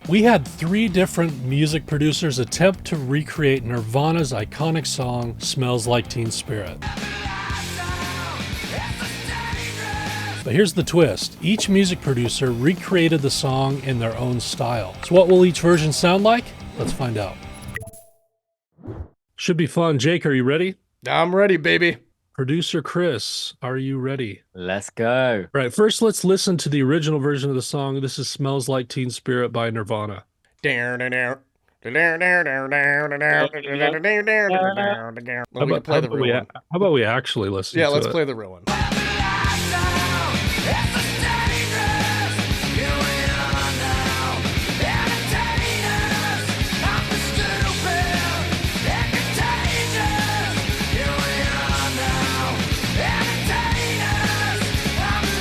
We had 3 different music producers attempt to recreate Nirvana's iconic song, Smells Like Teen Spirit. But here's the twist. Each music producer recreated the song in their own style. So what will each version sound like? Let's find out. Should be fun. Jake, are you ready? I'm ready, baby. Producer Chris, are you ready? Let's go. Right, first let's listen to the original version of the song. This is Smells Like Teen Spirit by Nirvana. Let me play the real one. How about we actually listen Yeah, to let's it? play the real one.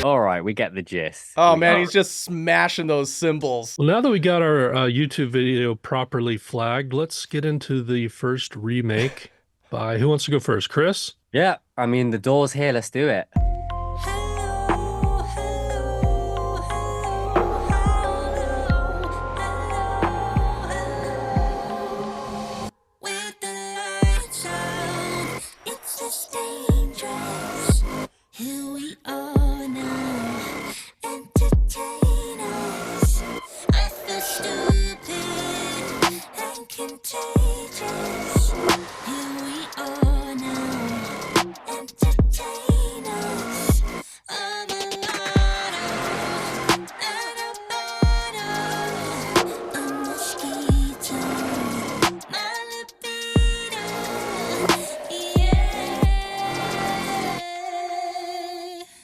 All right, we get the gist. Oh man, he's just smashing those cymbals. Well, now that we got our YouTube video properly flagged, let's get into the first remake by, who wants to go first? Chris? Yeah, I mean, the door's here. Let's do it.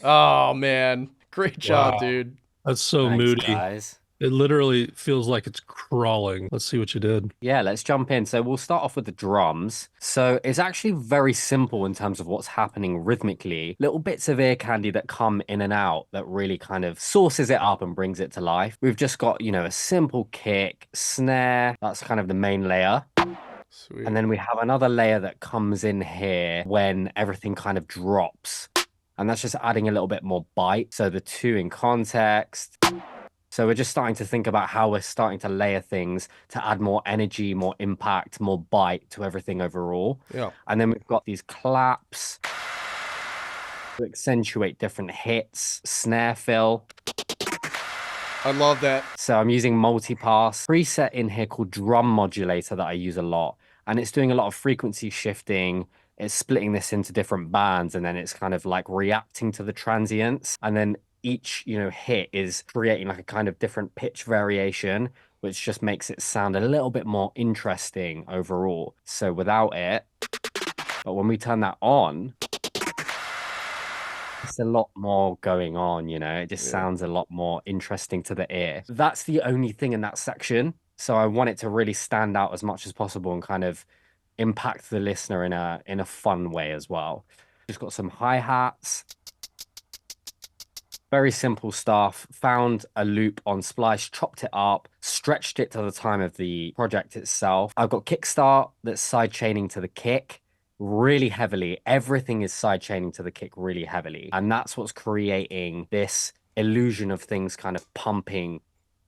Oh man, great job, Wow. dude. That's so Thanks, moody. guys. It literally feels like it's crawling. Let's see what you did. Yeah, let's jump in. So we'll start off with the drums. So it's actually very simple in terms of what's happening rhythmically. Little bits of ear candy that come in and out that really kind of sauces it up and brings it to life. We've just got, a simple kick, snare. That's kind of the main layer. Sweet. And then we have another layer that comes in here when everything kind of drops. And that's just adding a little bit more bite. So the two in context. So we're just starting to think about how we're starting to layer things to add more energy, more impact, more bite to everything overall. Yeah. And then we've got these claps to accentuate different hits, snare fill. I love that. So I'm using multipass preset in here called drum modulator that I use a lot. And it's doing a lot of frequency shifting. It's splitting this into different bands, and then it's kind of like reacting to the transients. And then each, hit is creating like a kind of different pitch variation, which just makes it sound a little bit more interesting overall. So without it, but when we turn that on, it's a lot more going on, it just sounds a lot more interesting to the ear. That's the only thing in that section. So I want it to really stand out as much as possible and kind of impact the listener in a fun way as well. Just got some hi-hats. Very simple stuff. Found a loop on Splice, chopped it up, stretched it to the time of the project itself. I've got kickstart that's side chaining to the kick really heavily. Everything is side chaining to the kick really heavily. And that's what's creating this illusion of things kind of pumping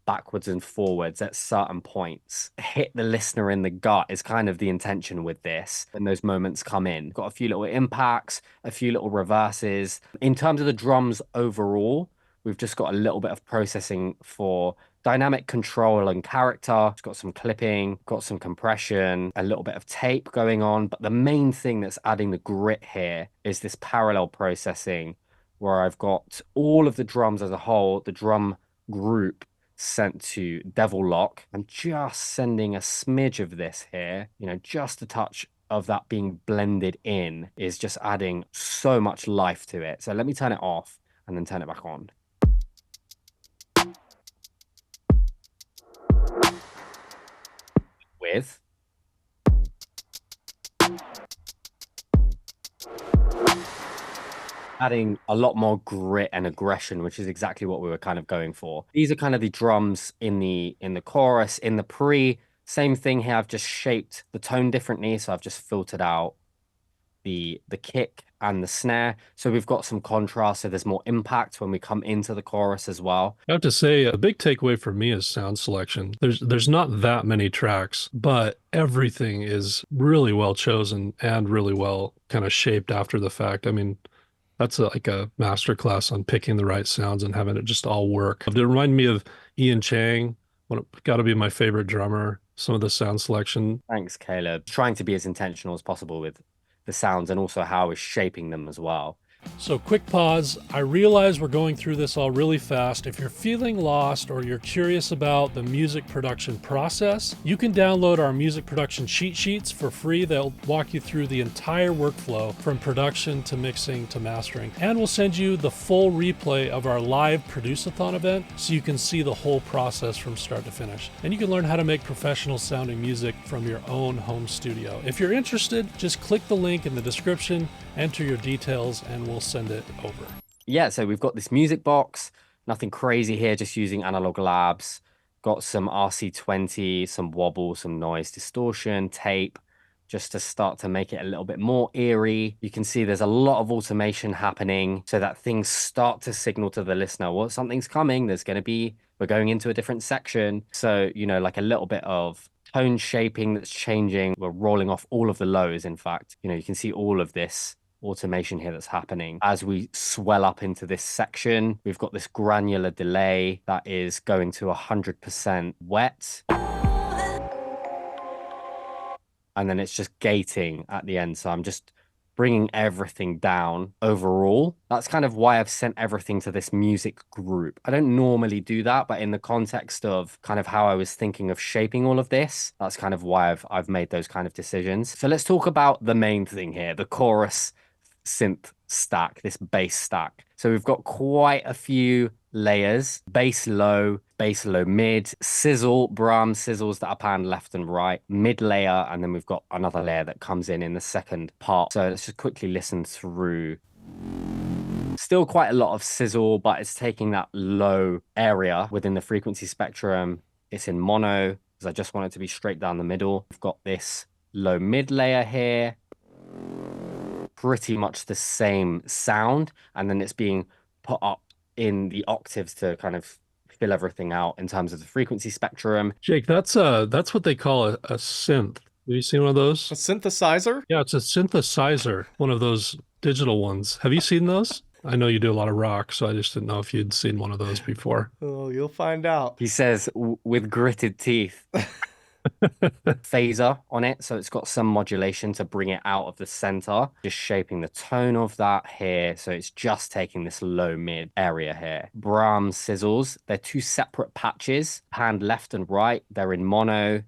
backwards and forwards at certain points. Hit the listener in the gut is kind of the intention with this when those moments come in. Got a few little impacts, a few little reverses. In terms of the drums overall, we've just got a little bit of processing for dynamic control and character. It's got some clipping, got some compression, a little bit of tape going on. But the main thing that's adding the grit here is this parallel processing where I've got all of the drums as a whole, the drum group sent to Devil Lock. I'm just sending a smidge of this here, just a touch of that being blended in is just adding so much life to it. So let me turn it off and then turn it back on. With adding a lot more grit and aggression, which is exactly what we were kind of going for. These are kind of the drums in the chorus. In the pre, same thing here. I've just shaped the tone differently, so I've just filtered out the kick and the snare. So we've got some contrast, so there's more impact when we come into the chorus as well. I have to say, a big takeaway for me is sound selection. There's not that many tracks, but everything is really well chosen and really well kind of shaped after the fact. I mean, that's like a masterclass on picking the right sounds and having it just all work. It reminded me of Ian Chang, got to be my favorite drummer. Some of the sound selection. Thanks, Caleb. Trying to be as intentional as possible with the sounds and also how we're shaping them as well. So, quick pause. I realize we're going through this all really fast. If you're feeling lost or you're curious about the music production process, you can download our music production cheat sheets for free. They'll walk you through the entire workflow from production to mixing to mastering. And we'll send you the full replay of our live Produce-a-thon event so you can see the whole process from start to finish. And you can learn how to make professional sounding music from your own home studio. If you're interested, just click the link in the description, enter your details, and we'll send it over. Yeah, so we've got this music box, nothing crazy here, just using Analog Labs. Got some RC20, some wobble, some noise distortion, tape, just to start to make it a little bit more eerie. You can see there's a lot of automation happening so that things start to signal to the listener, well, something's coming, we're going into a different section. So, like a little bit of tone shaping that's changing. We're rolling off all of the lows, in fact. You can see all of this automation here that's happening as we swell up into this section. We've got this granular delay that is going to 100% wet, and then it's just gating at the end. So I'm just bringing everything down overall. That's kind of why I've sent everything to this music group. I don't normally do that, but in the context of kind of how I was thinking of shaping all of this, that's kind of why I've made those kind of decisions. So let's talk about the main thing here, the chorus synth stack, this bass stack. So we've got quite a few layers: bass low mid, sizzle, Brahms sizzles that are panned left and right, mid layer, and then we've got another layer that comes in the second part. So let's just quickly listen through. Still quite a lot of sizzle, but it's taking that low area within the frequency spectrum. It's in mono because I just want it to be straight down the middle. We've got this low mid layer here, pretty much the same sound, and then it's being put up in the octaves to kind of fill everything out in terms of the frequency spectrum. Jake, that's what they call a synth. Have you seen one of those? A synthesizer? Yeah, it's a synthesizer, one of those digital ones. Have you seen those? I know you do a lot of rock, so I just didn't know if you'd seen one of those before. Oh, you'll find out. He says with gritted teeth. Phaser on it, so it's got some modulation to bring it out of the center, just shaping the tone of that here. So it's just taking this low mid area here. Brahms sizzles, they're two separate patches, panned left and right. They're in mono,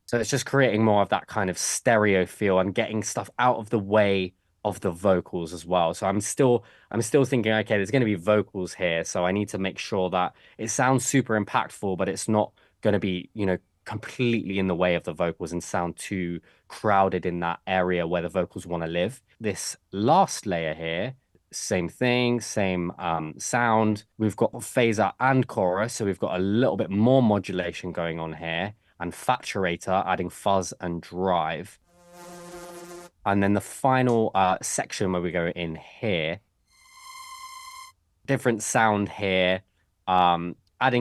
so it's just creating more of that kind of stereo feel and getting stuff out of the way of the vocals as well. So I'm still thinking, okay, there's going to be vocals here, so I need to make sure that it sounds super impactful, but it's not going to be, completely in the way of the vocals and sound too crowded in that area where the vocals want to live. This last layer here, same thing, same sound. We've got phaser and chorus, so we've got a little bit more modulation going on here, and Faturator adding fuzz and drive. And then the final section where we go in here, different sound here, adding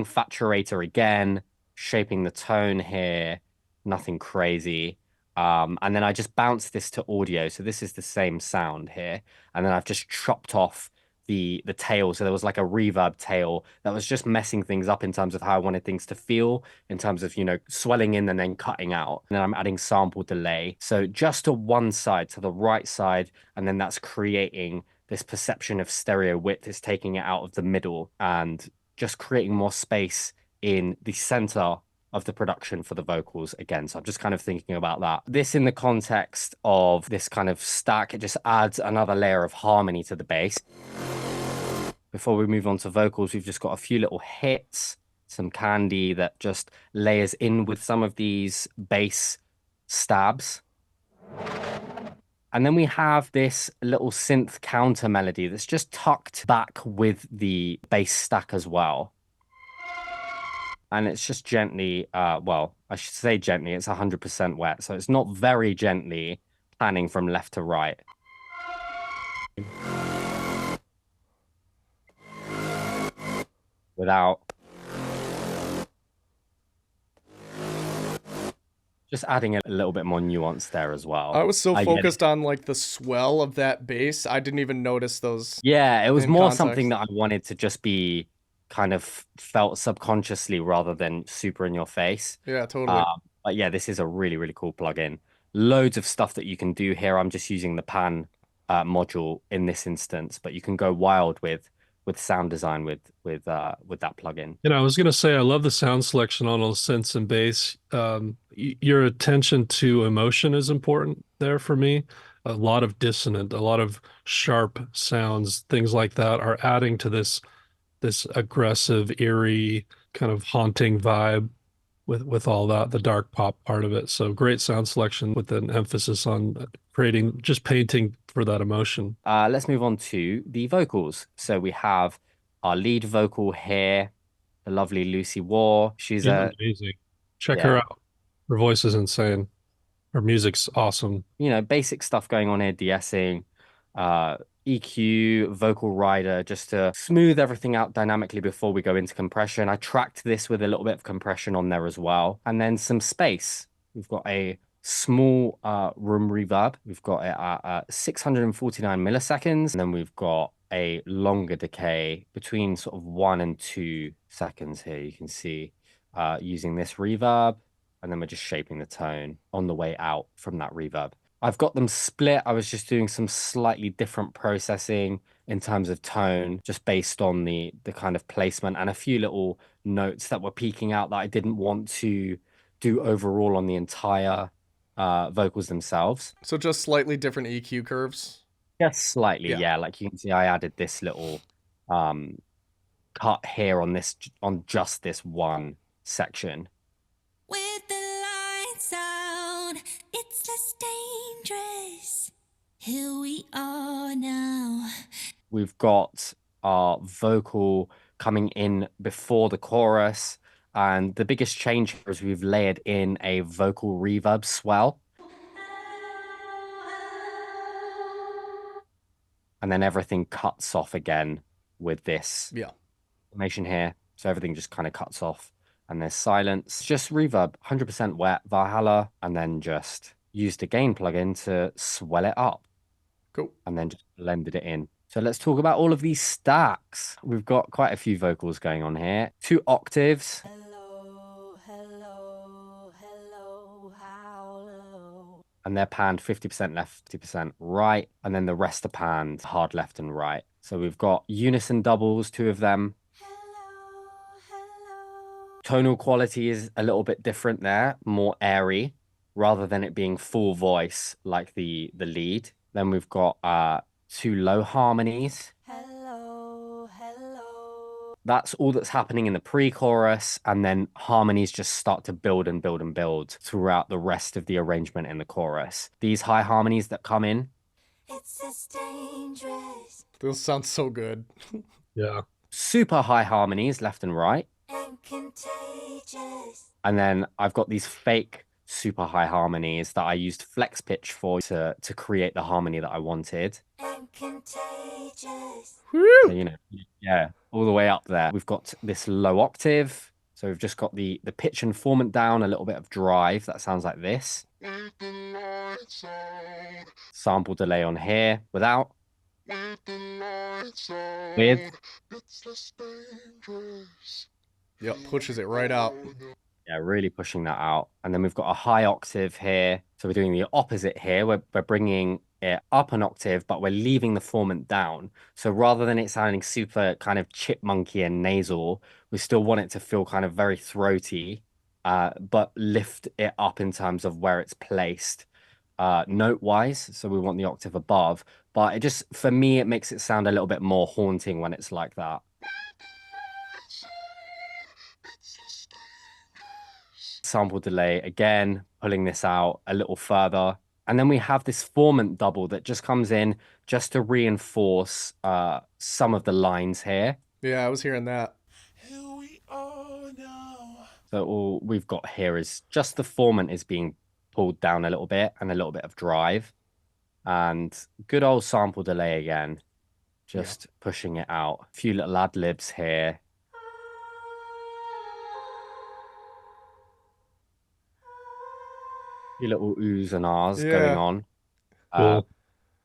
Faturator again, shaping the tone here, nothing crazy. And then I just bounce this to audio. So this is the same sound here. And then I've just chopped off the tail. So there was like a reverb tail that was just messing things up in terms of how I wanted things to feel, in terms of, swelling in and then cutting out. And then I'm adding sample delay. So just to one side, to the right side, and then that's creating this perception of stereo width. It's taking it out of the middle and just creating more space in the center of the production for the vocals again. So I'm just kind of thinking about that. This in the context of this kind of stack, it just adds another layer of harmony to the bass. Before we move on to vocals, we've just got a few little hits, some candy that just layers in with some of these bass stabs. And then we have this little synth counter melody that's just tucked back with the bass stack as well. And it's just gently, well, I should say gently, it's 100% wet. So it's not very gently panning from left to right. without. Just adding a little bit more nuance there as well. I was so I get it. focused on like the swell of that bass, I didn't even notice those Yeah, it was in more something context. that I wanted to just be kind of felt subconsciously rather than super in your face. Yeah, totally. But yeah, this is a really, really cool plugin. Loads of stuff that you can do here. I'm just using the pan module in this instance, but you can go wild with sound design with that plugin. I was gonna say I love the sound selection on all synths and bass. Your attention to emotion is important there for me. A lot of dissonant, a lot of sharp sounds, things like that are adding to this aggressive, eerie, kind of haunting vibe with all that, the dark pop part of it. So great sound selection with an emphasis on creating, just painting for that emotion. Let's move on to the vocals. So we have our lead vocal here, the lovely Lucy Warr. She's Yeah, a amazing. Check her yeah, out. Her voice is insane. Her music's awesome. basic stuff going on here, de-essing, uh, EQ, vocal rider, just to smooth everything out dynamically before we go into compression. I tracked this with a little bit of compression on there as well. And then some space. We've got a small room reverb. We've got it at 649 milliseconds. And then we've got a longer decay between sort of 1 and 2 seconds here. You can see using this reverb and then we're just shaping the tone on the way out from that reverb. I've got them split. I was just doing some slightly different processing in terms of tone, just based on the kind of placement and a few little notes that were peeking out that I didn't want to do overall on the entire vocals themselves. So just slightly different EQ curves. Just slightly, Yeah. yeah. Like you can see, I added this little um, cut here on just this one section. With the lights out, it's less dangerous. Here we are now. We've got our vocal coming in before the chorus. And the biggest change here is we've layered in a vocal reverb swell. And then everything cuts off again with this Yeah. formation here. So everything just kind of cuts off. And there's silence. Just reverb, 100% wet, Valhalla, and then just used a gain plugin to swell it up. Cool. And then just blended it in. So let's talk about all of these stacks. We've got quite a few vocals going on here. 2 octaves. Hello, hello, hello, how low? And they're panned 50% left, 50% right. And then the rest are panned hard left and right. So we've got unison doubles, 2 of them. Hello, hello. Tonal quality is a little bit different there, more airy, rather than it being full voice like the lead. Then we've got 2 low harmonies. Hello, hello. That's all that's happening in the pre-chorus, and then harmonies just start to build and build and build throughout the rest of the arrangement in the chorus. These high harmonies that come in, It's less dangerous Those sound so good. Yeah. super high harmonies left and right. and contagious. And then I've got these fake super high harmonies that I used flex pitch for to create the harmony that I wanted. And contagious. So, yeah, all the way up there. We've got this low octave. So we've just got the pitch and formant down, a little bit of drive. That sounds like this. Sample delay on here without. With. Yep, pushes it right out. Yeah, really pushing that out. And then we've got a high octave here. So we're doing the opposite here. We're bringing it up an octave, but we're leaving the formant down. So rather than it sounding super kind of chipmunky and nasal, we still want it to feel kind of very throaty, but lift it up in terms of where it's placed note-wise. So we want the octave above. But it just, for me, it makes it sound a little bit more haunting when it's like that. Sample delay again, pulling this out a little further. And then we have this formant double that just comes in just to reinforce some of the lines here. Yeah, I was hearing that. Here we are now. So all we've got here is just the formant is being pulled down a little bit and a little bit of drive. And good old sample delay again, Yeah. just pushing it out. A few little ad libs here. A few little oohs and ahs going Yeah. on. Uh, Cool.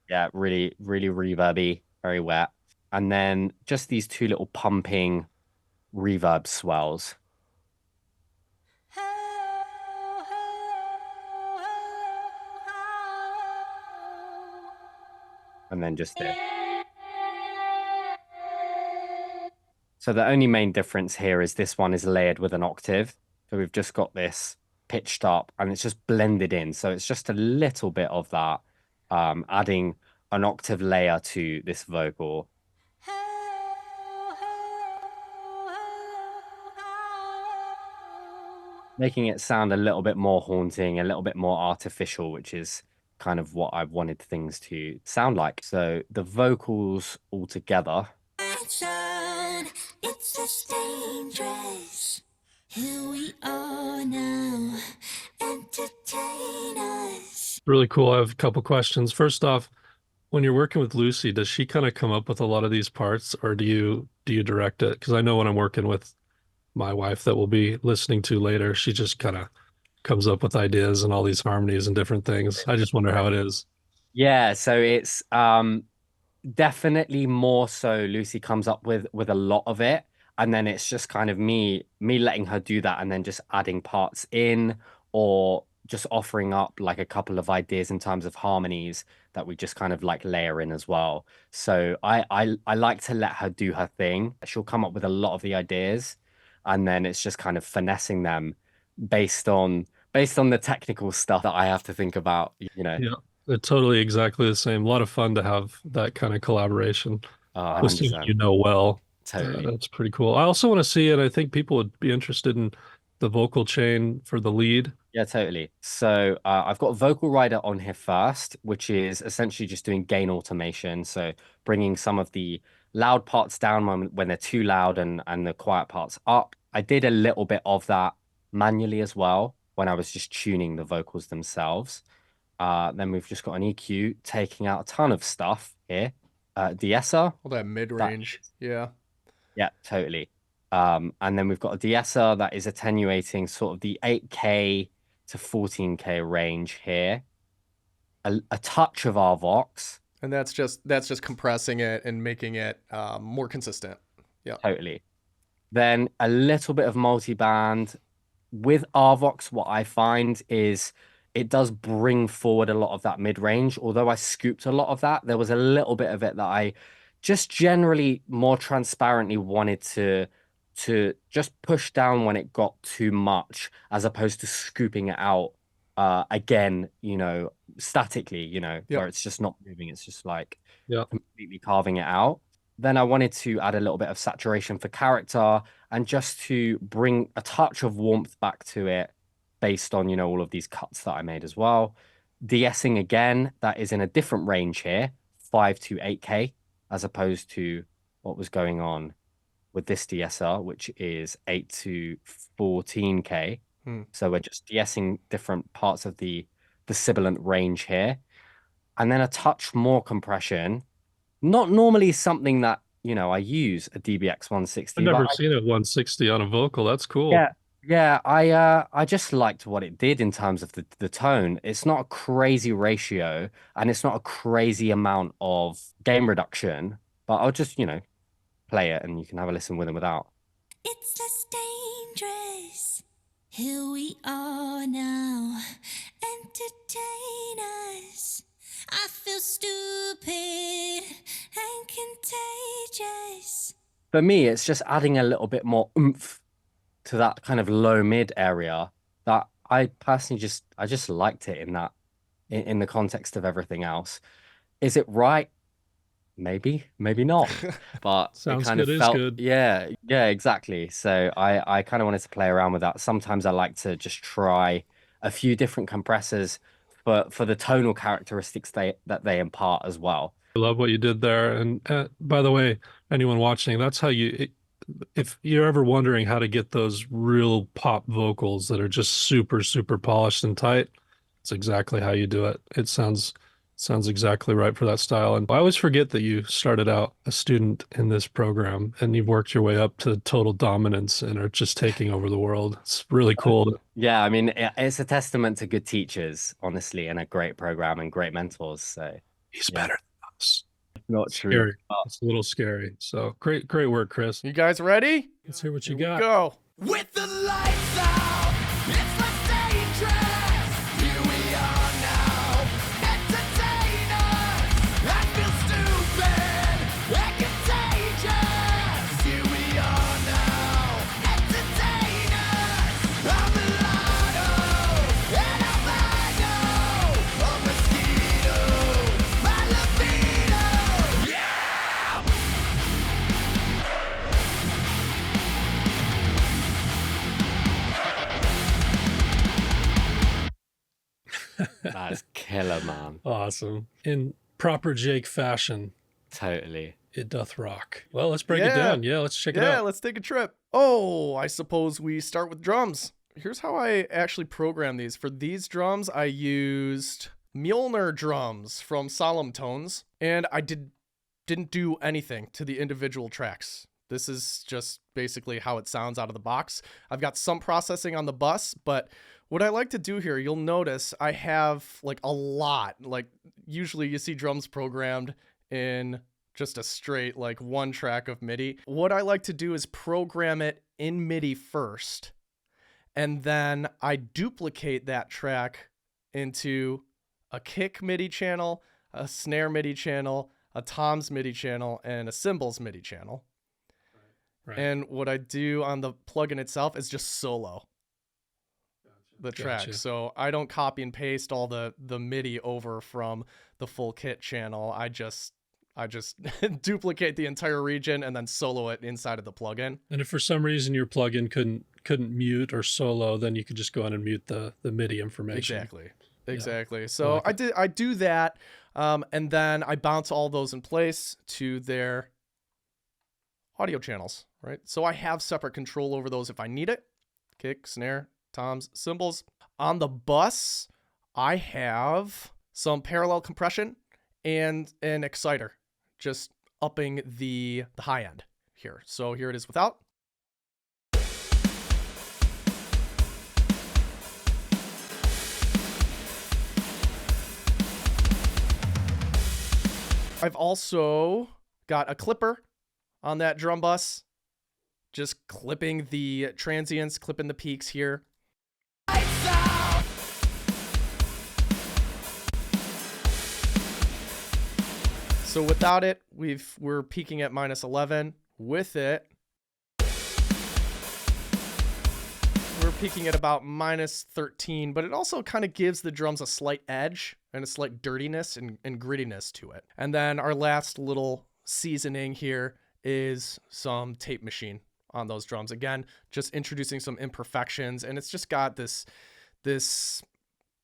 yeah, really, really reverby, very wet. And then just these two little pumping reverb swells. And then just this. So the only main difference here is this one is layered with an octave. So we've just got this pitched up and it's just blended in. So it's just a little bit of that, adding an octave layer to this vocal, making it sound a little bit more haunting, a little bit more artificial, which is kind of what I wanted things to sound like. So the vocals all together. Attention, it's just dangerous. Here we are now. Entertain us. Really cool. I have a couple questions. First off, when you're working with Lucy, does she kind of come up with a lot of these parts, or do you direct it? Because I know when I'm working with my wife that we'll be listening to later, she just kind of comes up with ideas and all these harmonies and different things. I just wonder how it is. Yeah, so it's definitely more so Lucy comes up with a lot of it, and then it's just kind of me letting her do that and then just adding parts in or just offering up like a couple of ideas in terms of harmonies that we just kind of like layer in as well. So I like to let her do her thing. She'll come up with a lot of the ideas and then it's just kind of finessing them based on the technical stuff that I have to think about, you know. Yeah, they're totally exactly the same. A lot of fun to have that kind of collaboration with someone 100%. you know well. Totally. That's pretty cool. I also want to see it. I think people would be interested in the vocal chain for the lead. Yeah, totally. So I've got Vocal Rider on here first, which is essentially just doing gain automation. So bringing some of the loud parts down when they're too loud and the quiet parts up. I did a little bit of that manually as well when I was just tuning the vocals themselves. Then we've just got an EQ taking out a ton of stuff here. De-esser, All that mid that range. Yeah. yeah, totally. And then we've got a de-esser that is attenuating sort of the 8K to 14K range here. A touch of RVox, And that's just compressing it and making it more consistent. Yeah. totally. Then a little bit of multi-band. With RVox, what I find is it does bring forward a lot of that mid-range. Although I scooped a lot of that, there was a little bit of it that I just generally more transparently wanted to just push down when it got too much, as opposed to scooping it out again, statically, where Yep. it's just not moving. It's just like Yeah. completely carving it out. Then I wanted to add a little bit of saturation for character and just to bring a touch of warmth back to it based on, all of these cuts that I made as well. De-essing again, that is in a different range here, 5 to 8K, as opposed to what was going on with this de-esser, which is 8 to 14K. Hmm. So we're just de-essing different parts of the sibilant range here. And then a touch more compression, not normally something that, I use a DBX I've 160, but never seen it 160 on a vocal. That's cool. yeah, yeah, I just liked what it did in terms of the tone. It's not a crazy ratio and it's not a crazy amount of gain reduction, but I'll just, play it and you can have a listen with and without. It's just dangerous. Here we are now. Entertain us. I feel stupid and contagious. For me, it's just adding a little bit more oomph to that kind of low mid area that I personally I just liked it in that in the context of everything else. Is it right? Maybe, maybe not. But it Sounds kind of good, is felt, good. yeah, yeah, exactly. So I kind of wanted to play around with that. Sometimes I like to just try a few different compressors for the tonal characteristics that they impart as well. I love what you did there. And by the way, anyone watching, that's how if you're ever wondering how to get those real pop vocals that are just super, super polished and tight, it's exactly how you do it. It sounds Sounds exactly right for that style. And I always forget that you started out a student in this program and you've worked your way up to total dominance and are just taking over the world. It's really cool. Yeah, I mean, it's a testament to good teachers, honestly, and a great program and great mentors. So, He's yeah, better than us. not true. Scary. It's a little scary. So great work, Chris. You guys ready? Let's hear what you Here we got. go. With the lights out, it's less dangerous. Here we are now, entertain us. I feel stupid and contagious. Here we are now, entertain us. I'm a lotto and albino, a mosquito, my libido. Yeah! That's killer, man. Awesome. In proper Jake fashion, Totally. it doth rock. Well, let's break it Yeah. down. Yeah, let's check it Yeah, out. let's take a trip. Oh, I suppose we start with drums. Here's how I actually program these. For these drums, I used Mjolnir drums from Solemn Tones, and I didn't do anything to the individual tracks. This is just basically how it sounds out of the box. I've got some processing on the bus, but what I like to do here, you'll notice I have like a lot. Like usually you see drums programmed in just a straight like one track of MIDI. What I like to do is program it in MIDI first, and then I duplicate that track into a kick MIDI channel, a snare MIDI channel, a toms MIDI channel, and a cymbals MIDI channel. Right. And what I do on the plugin itself is just solo the track. Gotcha. So I don't copy and paste all the MIDI over from the full kit channel. I just duplicate the entire region and then solo it inside of the plugin. And if for some reason your plugin couldn't mute or solo, then you could just go on and mute the MIDI information. Exactly. So like I do that, and then I bounce all those in place to their audio channels, right? So I have separate control over those if I need it. Kick, snare, toms, cymbals. On the bus, I have some parallel compression and an exciter, just upping the high end here. So here it is without. I've also got a clipper on that drum bus, just clipping the transients, clipping the peaks here. So without it, we're peaking at -11. With it, we're peaking at about -13, but it also kind of gives the drums a slight edge and a slight dirtiness and grittiness to it. And then our last little seasoning here is some tape machine on those drums. Again, just introducing some imperfections, and it's just got this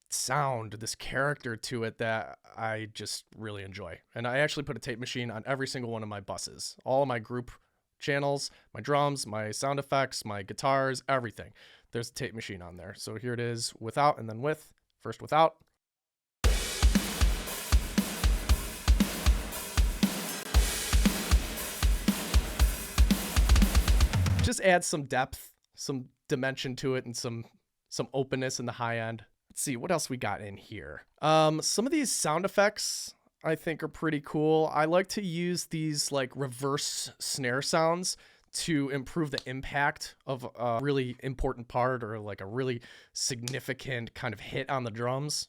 sound, this character to it that I just really enjoy. And I actually put a tape machine on every single one of my buses, all of my group channels, my drums, my sound effects, my guitars, everything. There's a tape machine on there. So here it is without and then with. First without. Just adds some depth, some dimension to it, and some openness in the high end. Let's see what else we got in here. Some of these sound effects I think are pretty cool. I like to use these like reverse snare sounds to improve the impact of a really important part or like a really significant kind of hit on the drums.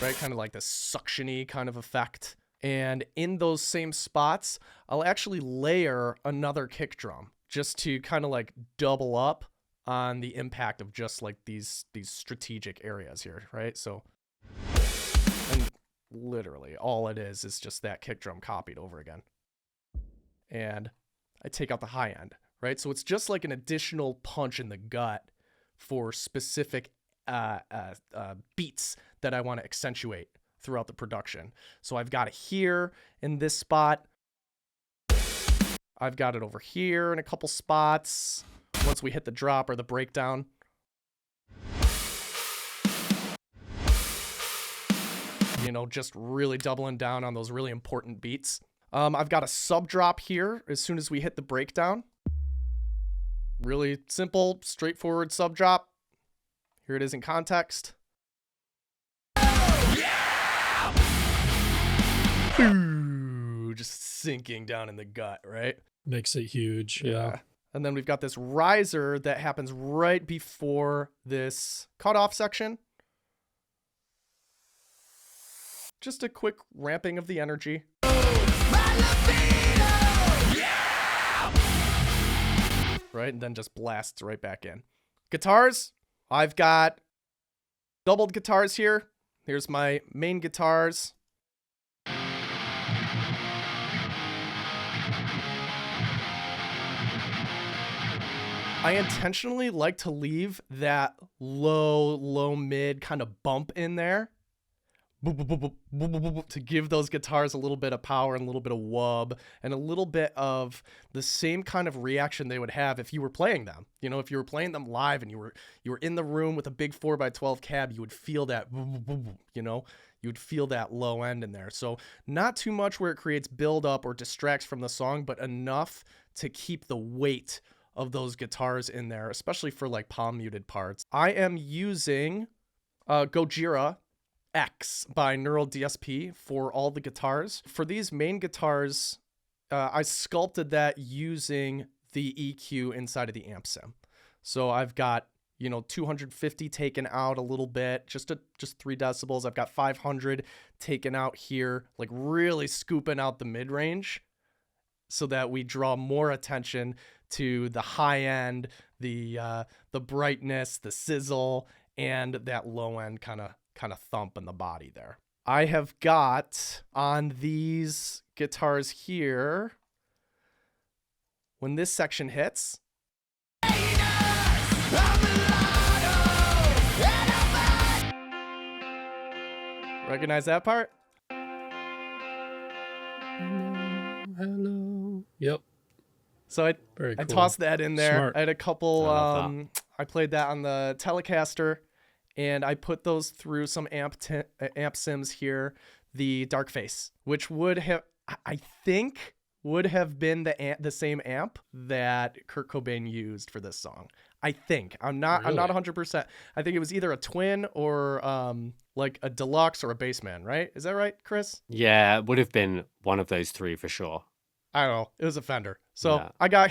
Right? Kind of like this suction-y kind of effect. And in those same spots, I'll actually layer another kick drum just to kind of like double up on the impact of just like these strategic areas here, right? So, and literally all it is just that kick drum copied over again. And I take out the high end, right? So it's just like an additional punch in the gut for specific beats that I want to accentuate throughout the production. So I've got it here in this spot. I've got it over here in a couple spots once we hit the drop or the breakdown. You know, just really doubling down on those really important beats. I've got a sub drop here as soon as we hit the breakdown. Really simple, straightforward sub drop. Here it is in context. Ooh, just sinking down in the gut, right? Makes it huge. Yeah. And then we've got this riser that happens right before this cutoff section. Just a quick ramping of the energy. Right, and then just blasts right back in. Guitars, I've got doubled guitars here. Here's my main guitars. I intentionally like to leave that low mid kind of bump in there to give those guitars a little bit of power and a little bit of wub and a little bit of the same kind of reaction they would have if you were playing them. You know, if you were playing them live and you were in the room with a big 4x12 cab, you would feel that, you know, you would feel that low end in there. So not too much where it creates build up or distracts from the song, but enough to keep the weight of those guitars in there, especially for like palm muted parts. I am using Gojira X by Neural DSP for all the guitars. For these main guitars, I sculpted that using the EQ inside of the amp sim. So I've got, you know, 250 taken out a little bit, just 3 decibels. I've got 500 taken out here, like really scooping out the mid range so that we draw more attention to the high end, the brightness, the sizzle, and that low end kind of thump in the body there. I have got on these guitars here, when this section hits, recognize that part? Hello. Yep. So I Very cool. tossed that in there. Smart. I had a couple, I love I played that on the Telecaster, and I put those through some amp sims here. The Dark Face, which would have, I think, would have been the same amp that Kurt Cobain used for this song. I think. I'm not 100%. I think it was either a twin or like a deluxe or a Bassman, right? Is that right, Chris? Yeah, it would have been one of those 3 for sure. I don't know. It was a Fender. So Yeah.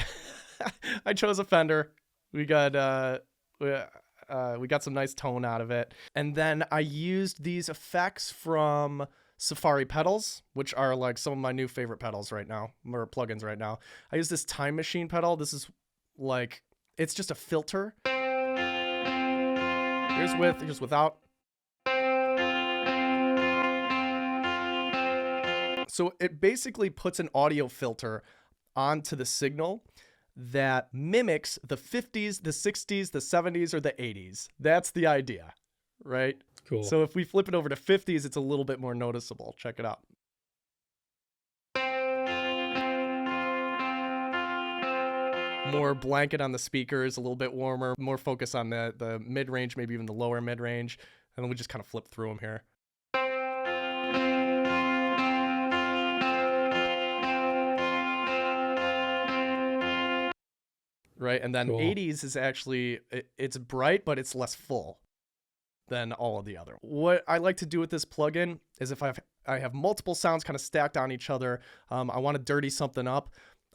I chose a Fender. We got some nice tone out of it. And then I used these effects from Safari pedals, which are like some of my new favorite pedals right now, or plugins right now. I use this Time Machine pedal. This is like, it's just a filter. Here's with, here's without. So it basically puts an audio filter onto the signal that mimics the 50s, the 60s, the 70s, or the 80s. That's the idea, right? Cool. So if we flip it over to 50s, it's a little bit more noticeable. Check it out. More blanket on the speakers, a little bit warmer, more focus on the mid-range, maybe even the lower mid-range. And then we just kind of flip through them here. Right, and then Cool. 80s is actually, it's bright, but it's less full than all of the other. What I like to do with this plugin is if I have multiple sounds kind of stacked on each other, I want to dirty something up,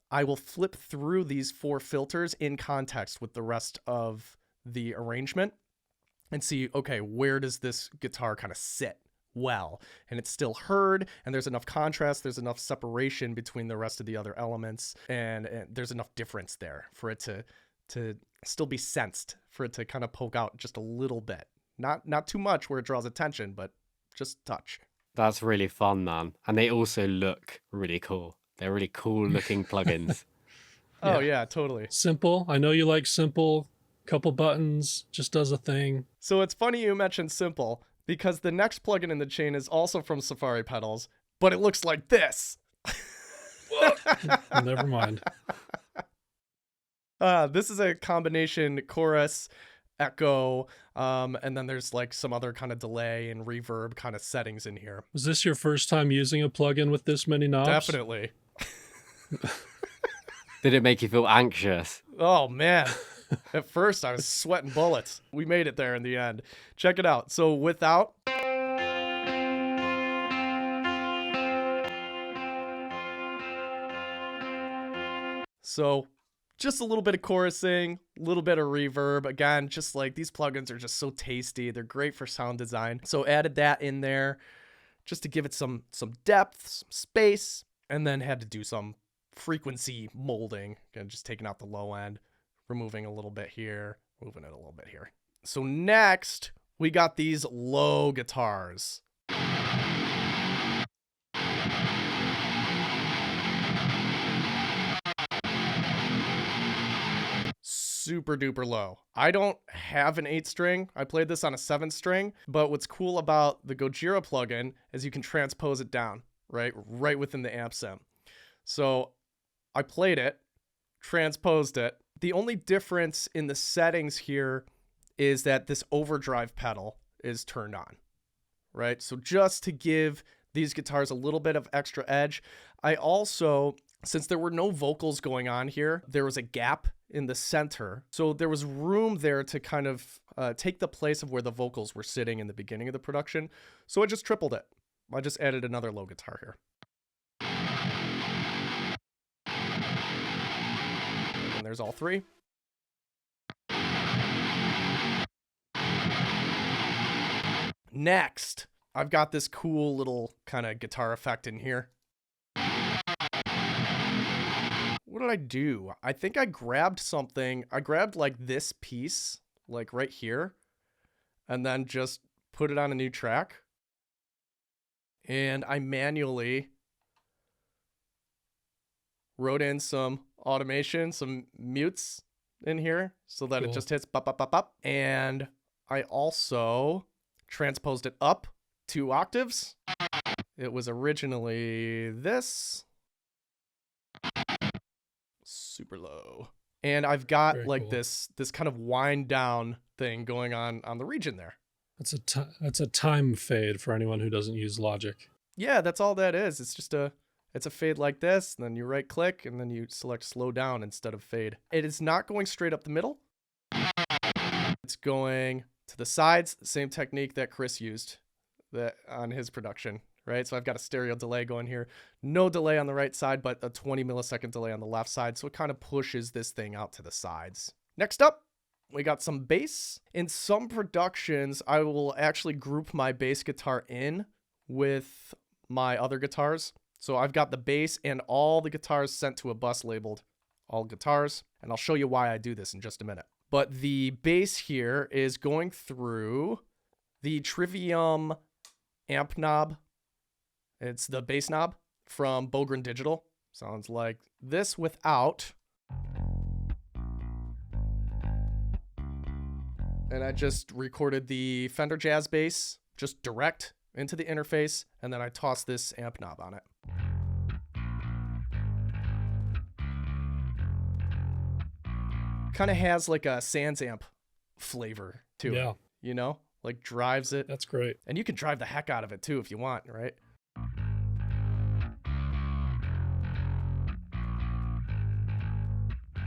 I will flip through these 4 filters in context with the rest of the arrangement and see, okay, where does this guitar kind of sit well? And it's still heard, and there's enough contrast, there's enough separation between the rest of the other elements, and there's enough difference there for it to still be sensed, for it to kind of poke out just a little bit. Not too much where it draws attention, but just touch. That's really fun, man. And they also look really cool. They're really cool looking plugins. Oh yeah, totally. Simple. I know you like simple. Couple buttons, just does a thing. So it's funny you mentioned Simple, because the next plugin in the chain is also from Safari Pedals, but it looks like this. Never mind. This is a combination chorus echo, and then there's like some other kind of delay and reverb kind of settings in here. Was this your first time using a plugin with this many knobs? Definitely. Did it make you feel anxious? Oh man. At first I was sweating bullets. We made it there in the end. Check it out. So without, so just a little bit of chorusing, a little bit of reverb. Again, just like these plugins are just so tasty. They're great for sound design. So added that in there just to give it some depth, some space, and then had to do some frequency molding. Again, just taking out the low end, removing a little bit here, moving it a little bit here. So next, we got these low guitars. Super duper low. I don't have an 8-string. I played this on a 7-string, but what's cool about the Gojira plugin is you can transpose it down, right within the amp sim. So I played it, transposed it. The only difference in the settings here is that this overdrive pedal is turned on, right? So just to give these guitars a little bit of extra edge. I also, since there were no vocals going on here, there was a gap in the center. So there was room there to kind of take the place of where the vocals were sitting in the beginning of the production. So I just tripled it. I just added another low guitar here. And there's all three. Next, I've got this cool little kind of guitar effect in here. What did I do? I think I grabbed something. I grabbed like this piece, like right here, and then just put it on a new track. And I manually wrote in some automation, some mutes in here so that it just hits bop, bop, bop, bop. And I also transposed it up 2 octaves. It was originally this. Super low. And I've got Very like cool. this kind of wind down thing going on the region there. That's a time fade for anyone who doesn't use Logic. Yeah, that's all that is. It's just it's a fade like this, and then you right click and then you select slow down instead of fade. It is not going straight up the middle. It's going to the sides, same technique that Chris used that on his production, right? So I've got a stereo delay going here. No delay on the right side, but a 20 millisecond delay on the left side. So it kind of pushes this thing out to the sides. Next up, we got some bass. In some productions, I will actually group my bass guitar in with my other guitars. So I've got the bass and all the guitars sent to a bus labeled all guitars. And I'll show you why I do this in just a minute. But the bass here is going through the Trivium amp knob. It's the bass knob from Bogren Digital. Sounds like this without. And I just recorded the Fender Jazz bass just direct into the interface, and then I tossed this amp knob on it. Kind of has like a Sans amp flavor to it, you know? Like drives it. That's great. And you can drive the heck out of it too if you want, right?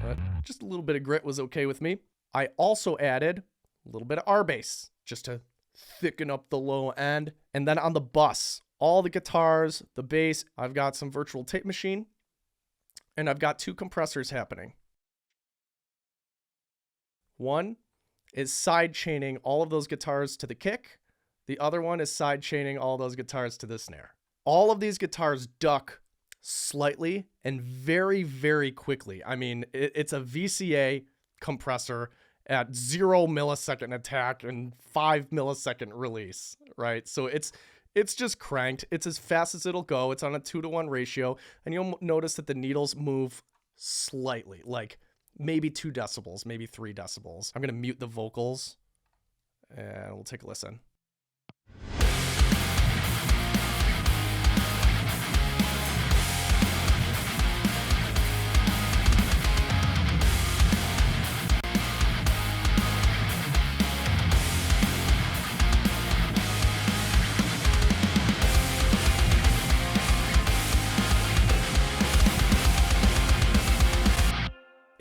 But just a little bit of grit was okay with me. I also added a little bit of R bass just to thicken up the low end. And then on the bus, all the guitars, the bass, I've got some virtual tape machine, and I've got 2 compressors happening. One is side chaining all of those guitars to the kick. The other one is side chaining all those guitars to the snare. All of these guitars duck slightly and very, very quickly. I mean, it's a VCA compressor at 0 millisecond attack and 5 millisecond release, right? So it's just cranked. It's as fast as it'll go. It's on a 2-to-1 ratio. And you'll notice that the needles move slightly, like maybe 2 decibels, maybe 3 decibels. I'm going to mute the vocals and we'll take a listen.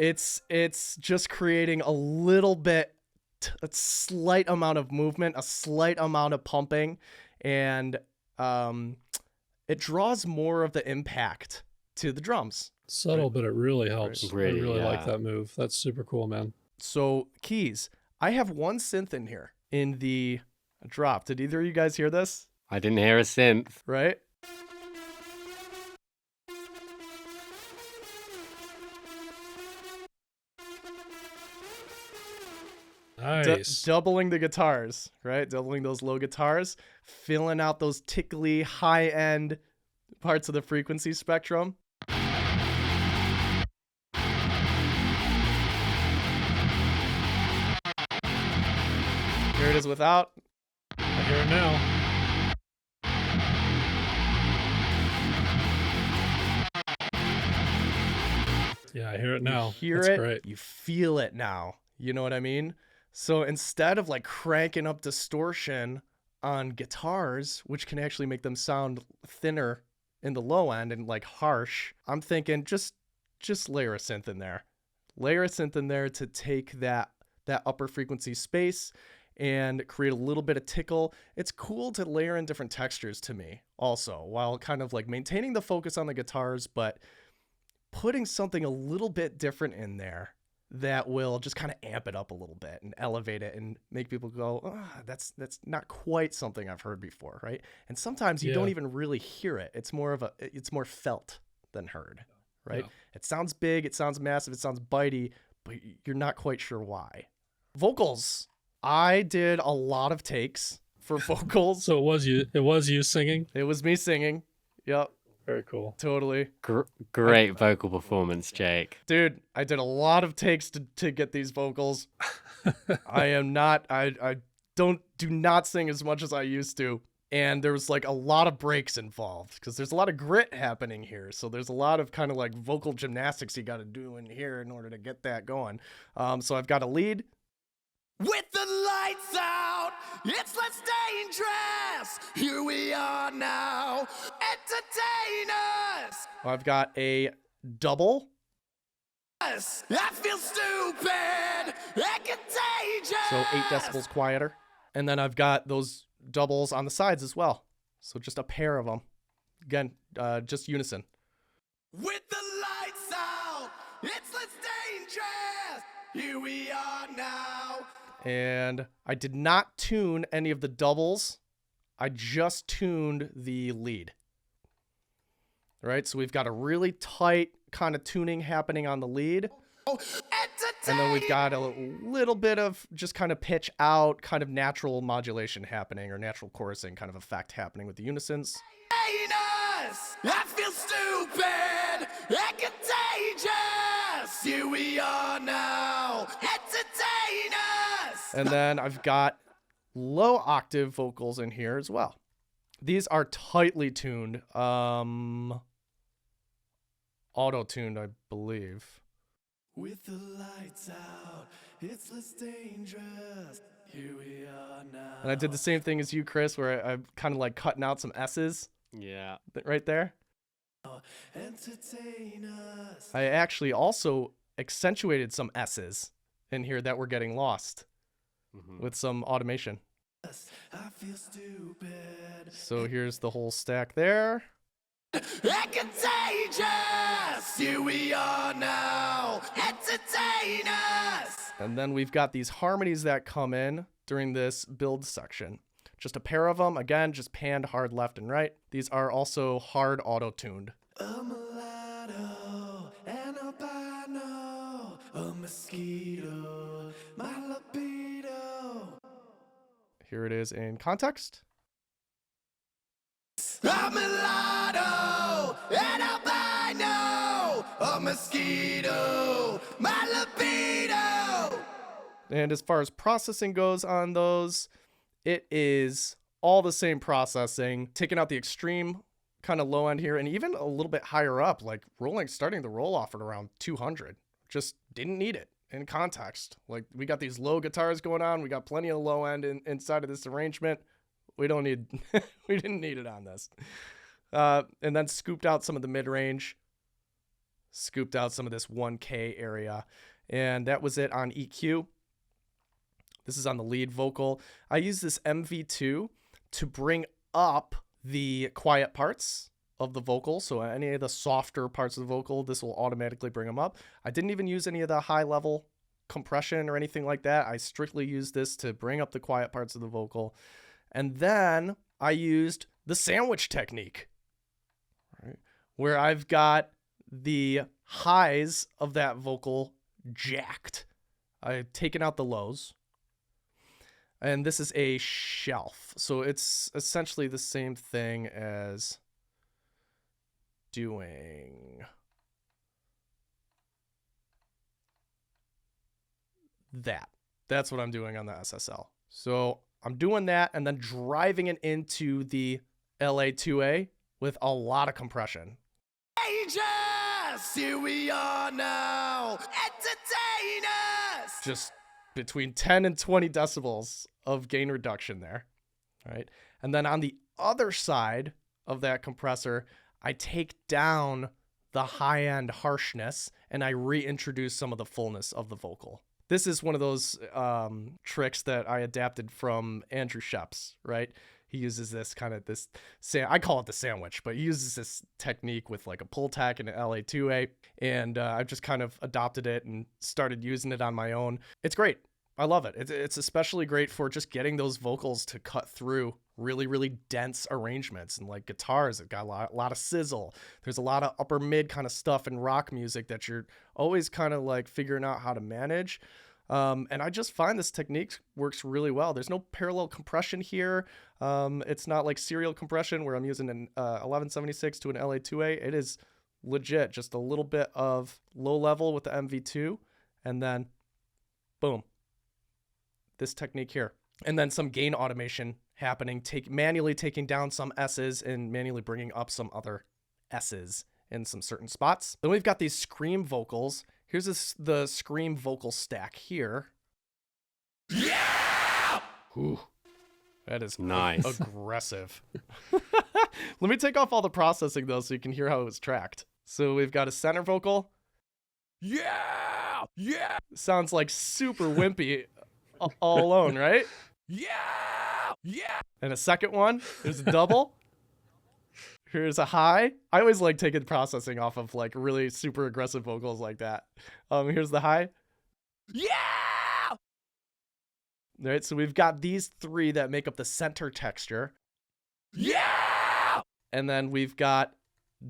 It's just creating a little bit, a slight amount of movement, a slight amount of pumping, and it draws more of the impact to the drums. Subtle, but it really helps. Really, I really like yeah. that move. That's super cool, man. So keys, I have one synth in here in the drop. Did either of you guys hear this? I didn't hear a synth. Right? Nice. Doubling the guitars, right? Doubling those low guitars, filling out those tickly high end parts of the frequency spectrum. Here it is without. I hear it now. Yeah, I hear it now. You hear That's it, great. you feel it now. You know what I mean? So instead of like cranking up distortion on guitars, which can actually make them sound thinner in the low end and like harsh, I'm thinking just layer a synth in there. Layer a synth in there to take that upper frequency space and create a little bit of tickle. It's cool to layer in different textures to me also, while kind of like maintaining the focus on the guitars, but putting something a little bit different in there that will just kind of amp it up a little bit and elevate it and make people go, oh, that's not quite something I've heard before, right? And sometimes you don't even really hear it. It's more felt than heard, right? Yeah. It sounds big, it sounds massive, it sounds bitey, but you're not quite sure why. Vocals. I did a lot of takes for vocals. So it was you. It was you singing. It was me singing. Yep, Very cool. totally. Great vocal performance, Jake. Dude, I did a lot of takes to get these vocals. I do not sing as much as I used to. And there was like a lot of breaks involved because there's a lot of grit happening here. So there's a lot of kind of like vocal gymnastics you got to do in here in order to get that going. So I've got a lead. With the lights out, it's less dangerous. Here we are now. Entertain us. I've got a double. I feel stupid and contagious. So 8 decibels quieter. And then I've got those doubles on the sides as well. So just a pair of them. Again, just unison. With the lights out, it's less dangerous. Here we are now. And I did not tune any of the doubles. I just tuned the lead. All right, so we've got a really tight kind of tuning happening on the lead. And then we've got a little bit of just kind of pitch out, kind of natural modulation happening, or natural chorusing kind of effect happening with the unisons. I feel stupid and contagious. Here we are now. Entertain us. And then I've got low octave vocals in here as well. These are tightly tuned, auto-tuned, I believe. With the lights out, it's less dangerous. Here we are now. And I did the same thing as you, Chris, where I'm kind of like cutting out some S's Yeah. right there. Entertain us. I actually also accentuated some S's in here that were getting lost with some automation. I feel stupid. So here's the whole stack there. And contagious. Here we are now. Entertain us. And then we've got these harmonies that come in during this build section. Just a pair of them, again, just panned hard left and right. These are also hard auto-tuned. A mulatto, an albino, a mosquito, my libido. Here it is in context. A mulatto, an albino, a mosquito, my libido. And as far as processing goes on those, it is all the same processing, taking out the extreme kind of low end here, and even a little bit higher up, like starting the roll off at around 200. Just didn't need it in context. Like, we got these low guitars going on, we got plenty of low end inside of this arrangement. We didn't need it on this. And then scooped out some of the mid range, scooped out some of this 1K area. And that was it on EQ. This is on the lead vocal. I use this MV2 to bring up the quiet parts of the vocal. So any of the softer parts of the vocal, this will automatically bring them up. I didn't even use any of the high level compression or anything like that. I strictly used this to bring up the quiet parts of the vocal. And then I used the sandwich technique, right, where I've got the highs of that vocal jacked. I've taken out the lows. And this is a shelf. So it's essentially the same thing as doing that. That's what I'm doing on the SSL. So I'm doing that and then driving it into the LA2A with a lot of compression. Ages, here we are now. Entertain us. Just between 10 and 20 decibels of gain reduction there, right? And then on the other side of that compressor, I take down the high-end harshness and I reintroduce some of the fullness of the vocal. This is one of those tricks that I adapted from Andrew Sheps, right? He uses this kind of I call it the sandwich, but he uses this technique with like a pull tack and an LA2A. And I've just kind of adopted it and started using it on my own. It's great. I love it. It's especially great for just getting those vocals to cut through really, really dense arrangements. And like guitars, it got a lot of sizzle. There's a lot of upper mid kind of stuff in rock music that you're always kind of like figuring out how to manage. And I just find this technique works really well. There's no parallel compression here. It's not like serial compression where I'm using an 1176 to an LA2A. It is legit just a little bit of low level with the MV2 and then boom, this technique here. And then some gain automation happening, manually taking down some S's and manually bringing up some other S's in some certain spots. Then we've got these scream vocals. Here's the scream vocal stack here. Yeah! Ooh, that is nice. Aggressive. Let me take off all the processing though so you can hear how it was tracked. So we've got a center vocal. Yeah! Yeah! Sounds like super wimpy all alone, right? Yeah! Yeah! And a second one, there's a double. Here's a high. I always like taking processing off of like really super aggressive vocals like that. Here's the high. Yeah! All right, so we've got these three that make up the center texture. Yeah! And then we've got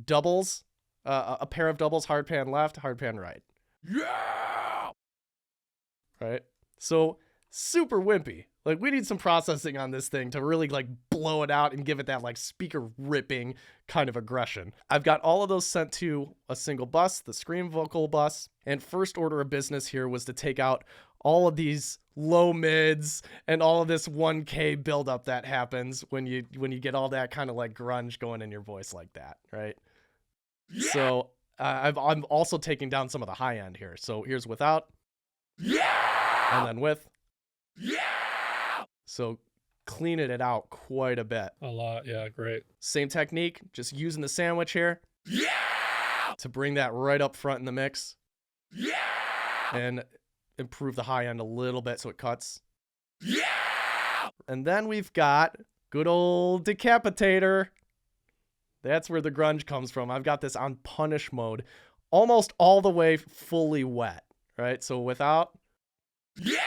doubles, a pair of doubles, hard pan left, hard pan right. Yeah! Right? So super wimpy. Like we need some processing on this thing to really like blow it out and give it that like speaker ripping kind of aggression. I've got all of those sent to a single bus, the scream vocal bus. And first order of business here was to take out all of these low mids and all of this 1K buildup that happens when you get all that kind of like grunge going in your voice like that, right? Yeah! So I'm also taking down some of the high end here. So here's without. Yeah! And then with. Yeah! So cleaning it out quite a bit. A lot. Yeah, great. Same technique, just using the sandwich here. Yeah! To bring that right up front in the mix. Yeah! And improve the high end a little bit so it cuts. Yeah! And then we've got good old decapitator. That's where the grunge comes from. I've got this on punish mode, almost all the way fully wet, right? So without. Yeah!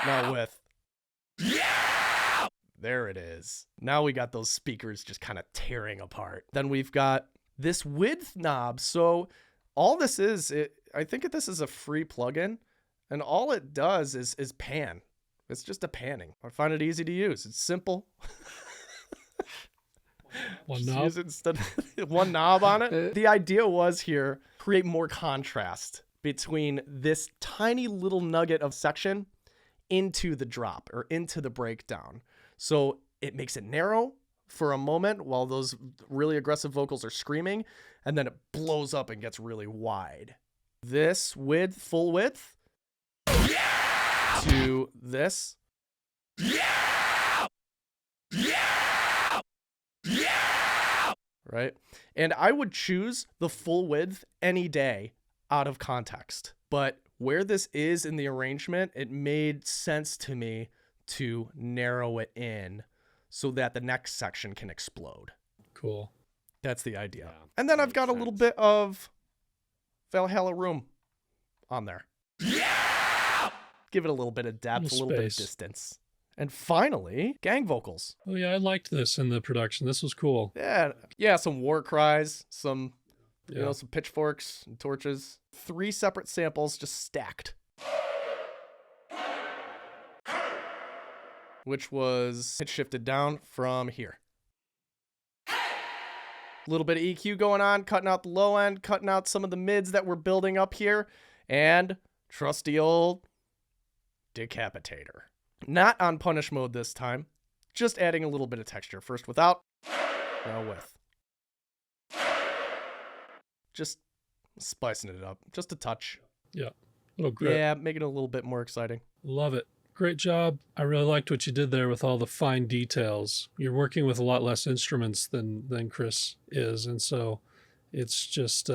Now with. Yeah! There it is. Now we got those speakers just kind of tearing apart. Then we've got this width knob. So all this is, I think this is a free plugin, and all it does is pan. It's just a panning. I find it easy to use. It's simple. One Just knob. use it instead of one knob on it. The idea was here, create more contrast between this tiny little nugget of section into the drop or into the breakdown. So it makes it narrow for a moment while those really aggressive vocals are screaming, and then it blows up and gets really wide. This width, full width, Yeah! to this. Yeah! Yeah! Yeah! Right? And I would choose the full width any day out of context. But where this is in the arrangement, it made sense to me to narrow it in so that the next section can explode. Cool. That's the idea. Yeah, And then I've makes got a little sense. bit of Valhalla Room on there. Give it a little bit of depth, a Little little bit of space. distance. And finally, gang vocals. Oh yeah, I liked this in the production. This was cool. Yeah, some war cries, some Yeah. some pitchforks and torches. 3 separate samples just stacked. Which was pitch shifted down from here. A little bit of EQ going on, cutting out the low end, cutting out some of the mids that we're building up here, and trusty old decapitator. Not on punish mode this time, just adding a little bit of texture. First without, now with. Just spicing it up, just a touch. Little grit. Yeah, making it a little bit more exciting. Love it. Great job. I really liked what you did there with all the fine details. You're working with a lot less instruments than Chris is, and so it's just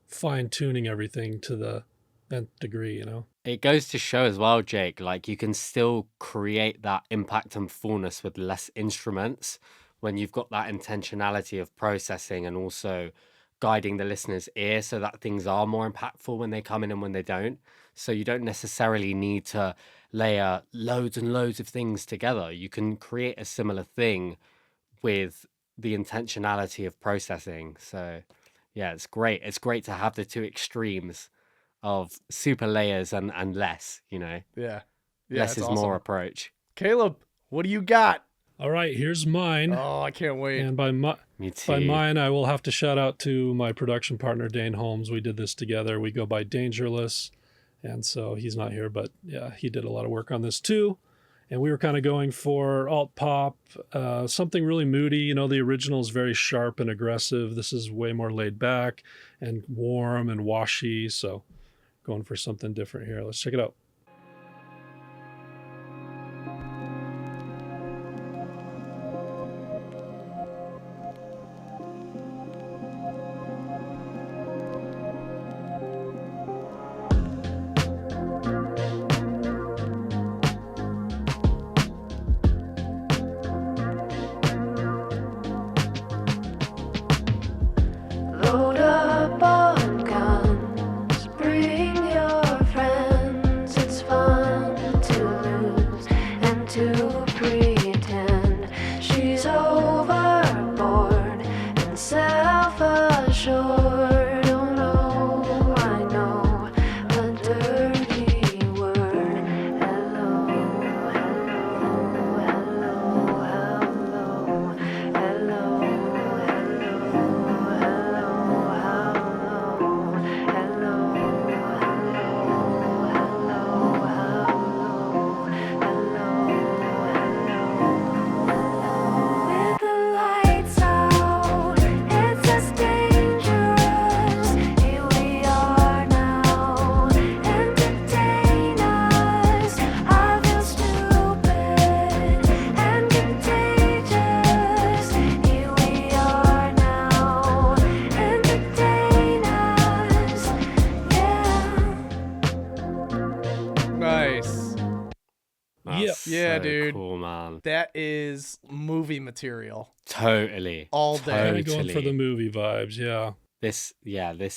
fine tuning everything to the nth degree, you know? It goes to show as well, Jake, like you can still create that impact and fullness with less instruments when you've got that intentionality of processing and also guiding the listener's ear so that things are more impactful when they come in and when they don't. So you don't necessarily need to layer loads and loads of things together. You can create a similar thing with the intentionality of processing. So yeah, it's great. It's great to have the two extremes of super layers and less, you know, Yeah. less it's is awesome. more approach. Caleb, what do you got? All right, here's mine. Oh, I can't wait. And by Me too. by mine, I will have to shout out to my production partner, Dane Holmes. We did this together. We go by Dangerless. And so he's not here, but yeah, he did a lot of work on this too. And we were kind of going for alt pop, something really moody. You know, the original is very sharp and aggressive. This is way more laid back and warm and washy. So going for something different here. Let's check it out. Load up on guns, bring your friends. It's fun to lose and to pretend. She's overboard and self-assured. Oh no, I know a dirty word. Hello, hello, hello, hello, hello, with the lights out, it's less dangerous. Here we are now, entertain us. I feel stupid and contagious. Here we are now, entertain us. Yeah. Nice. That's Yeah, so dude. cool, man. That is movie material Totally. all day. Kind of going for the Totally. movie vibes. Yeah. This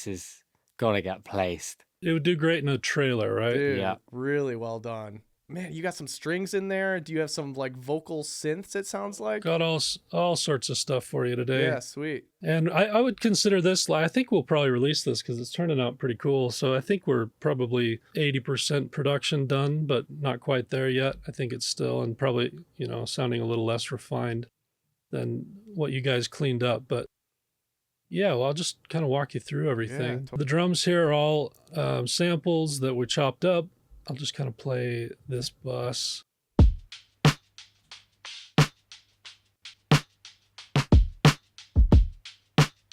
is gotta get placed. It would do great in a trailer, right? Dude, Yeah. really well done. Man, you got some strings in there. Do you have some like vocal synths, it sounds like? Got all sorts of stuff for you today. Yeah, sweet. And I would consider this, I think we'll probably release this because it's turning out pretty cool. So I think we're probably 80% production done, but not quite there yet. I think it's still, and probably, sounding a little less refined than what you guys cleaned up. But yeah, well, I'll just kind of walk you through everything. totally. The drums here are all samples that were chopped up. I'll just kind of play this bus.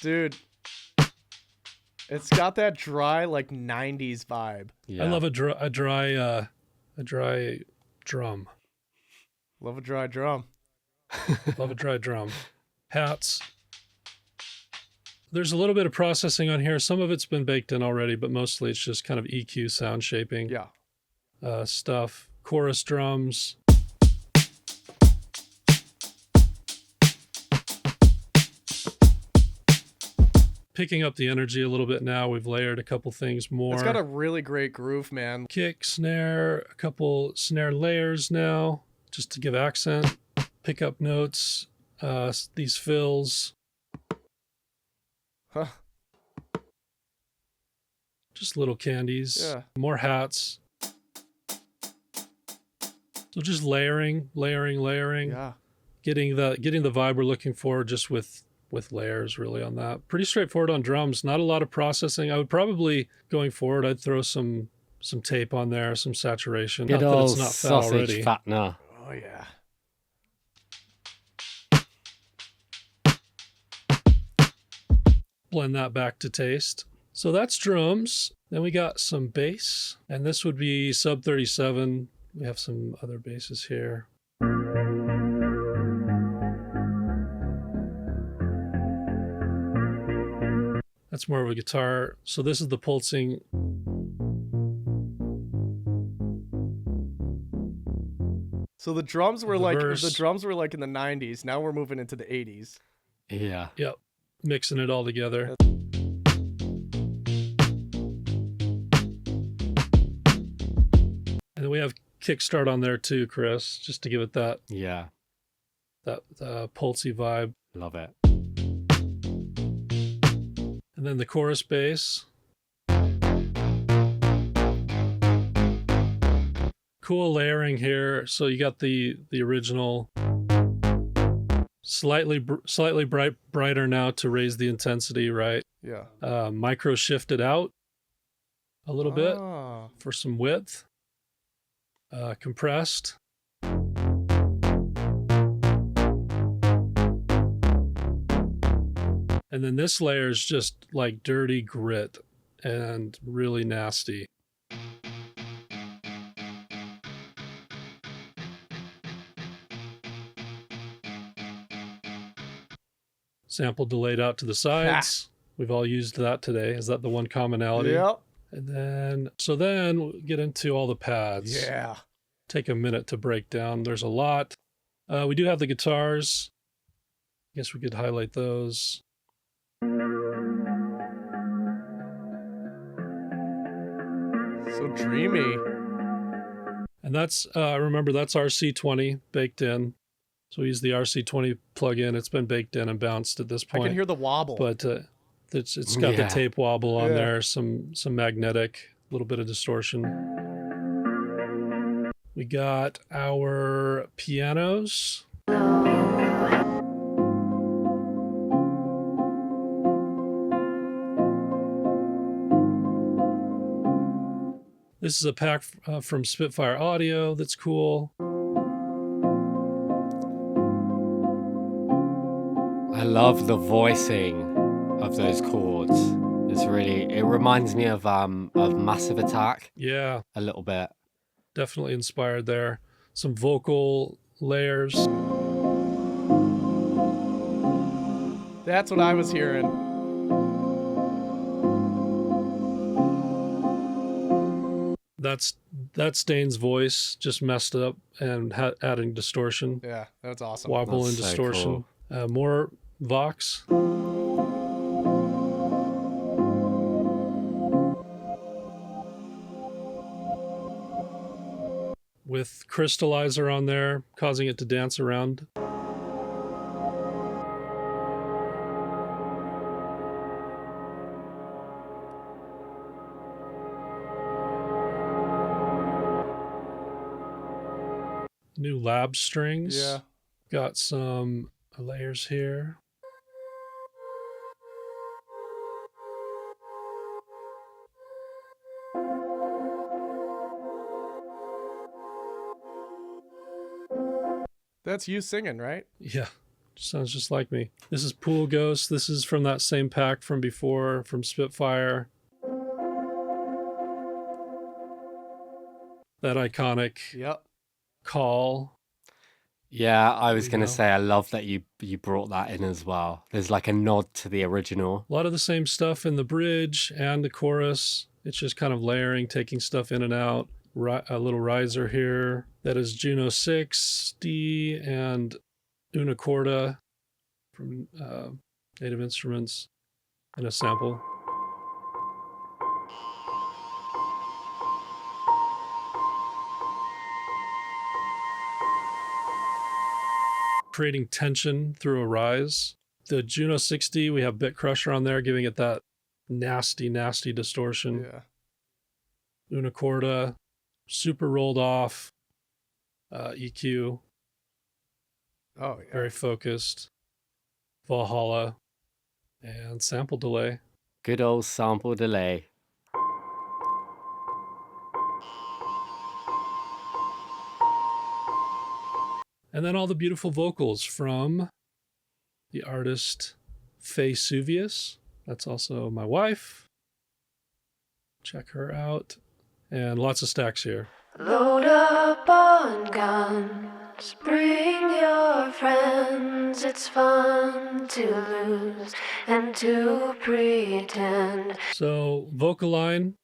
Dude, it's got that dry like 90s vibe. Yeah. I love a dry drum. Love a dry drum. Love a dry drum. Hats. there's a little bit of processing on here. Some of it's been baked in already, but mostly it's just kind of EQ sound shaping stuff. Chorus drums. Picking up the energy a little bit now. We've layered a couple things more. It's got a really great groove, man. Kick, snare, a couple snare layers now, just to give accent. Pickup notes, these fills. Huh. Just little candies. Yeah. More hats. So just layering. Yeah. Getting the vibe we're looking for just with layers really on that. Pretty straightforward on drums. Not a lot of processing. I would probably, going forward, I'd throw some tape on there, some saturation. Good not that old it's not fat sausage already. fattener. Oh, yeah. Blend that back to taste. So that's drums. Then we got some bass, and this would be sub 37. We have some other basses here. That's more of a guitar. So this is the pulsing. So the drums were verse. the drums were like in the 90s. Now we're moving into the 80s. Yeah. Yep. Mixing it all together. And then we have kickstart on there too, Chris, just to give it that Yeah. pulsy vibe. Love it. And then the chorus bass. Cool layering here. So you got the original, slightly brighter now to raise the intensity, right? Yeah. Micro shifted out a little bit Ah. for some width. Compressed. And then this layer is just like dirty grit and really nasty. Sample delayed out to the sides. We've all used that today. Is that the one commonality? Yep. And then, so then we'll get into all the pads. Yeah. Take a minute to break down. There's a lot. We do have the guitars. I guess we could highlight those. So dreamy. And that's, remember, that's RC20 baked in. So we use the RC20 plugin. It's been baked in and bounced at this I point. can hear the wobble. But it's got the tape wobble on there, some magnetic, a little bit of distortion. We got our pianos. This is a pack from Spitfire Audio that's cool. I love the voicing of those chords. It reminds me of Massive Attack. Yeah. A little bit. Definitely inspired there. Some vocal layers. That's what I was hearing. That's Dane's voice just messed up and adding distortion. Yeah, that's awesome. Wobble That's and so distortion. More Vox. With crystallizer on there, causing it to dance around. New lab strings. Yeah. Got some layers here. That's you singing, right? Yeah, sounds just like me. This is Pool Ghost. This is from that same pack from before, from Spitfire. That iconic Yep. call. Yeah, I was you gonna go. say I love that you brought that in as well. There's like a nod to the original. A lot of the same stuff in the bridge and the chorus. It's just kind of layering, taking stuff in and out. A little riser here. That is Juno 6, D, and una corda from Native Instruments, and a sample. Creating tension through a rise. The Juno 60, we have Bit Crusher on there, giving it that nasty, nasty distortion. Yeah. Una corda, super rolled off, EQ, Oh yeah. very focused, Valhalla, and sample delay. Good old sample delay. And then all the beautiful vocals from the artist Faesuvius. That's also my wife. Check her out. And lots of stacks here. Load up on guns, bring your friends. It's fun to lose and to pretend. So vocal line,